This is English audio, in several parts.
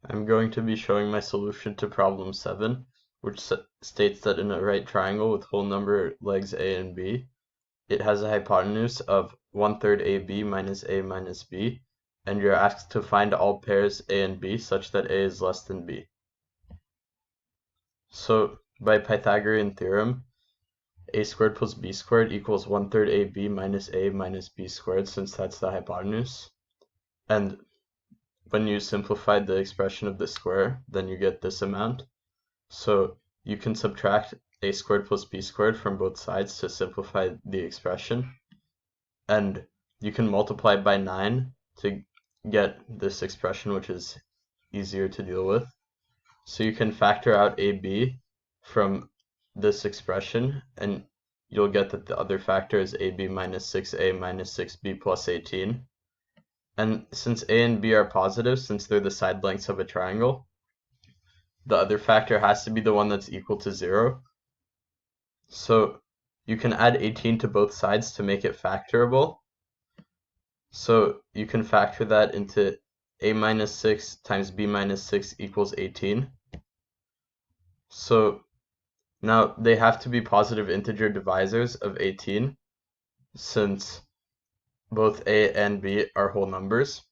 I'm going to be showing my solution to problem 7, which states that in a right triangle with whole number legs a and b, it has a hypotenuse of 1/3 ab minus a minus b, and you're asked to find all pairs a and b such that a is less than b. So by Pythagorean theorem, a squared plus b squared equals 1/3 ab minus a minus b squared, since that's the hypotenuse. And when you simplify the expression of the square, then you get this amount. So you can subtract a squared plus b squared from both sides to simplify the expression. And you can multiply by 9 to get this expression, which is easier to deal with. So you can factor out ab from this expression, and you'll get that the other factor is ab minus 6a minus 6b plus 18. And since a and b are positive, since they're the side lengths of a triangle, the other factor has to be the one that's equal to 0. So you can add 18 to both sides to make it factorable. So you can factor that into a minus 6 times b minus 6 equals 18. So now they have to be positive integer divisors of 18, since both a and b are whole numbers.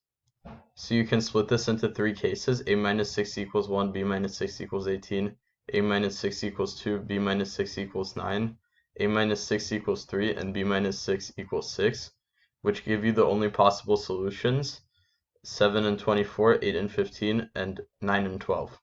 So you can split this into 3 cases: a minus 6 equals 1, b minus 6 equals 18, a minus 6 equals 2, b minus 6 equals 9, a minus 6 equals 3, and b minus 6 equals 6, which give you the only possible solutions: 7 and 24, 8 and 15, and 9 and 12.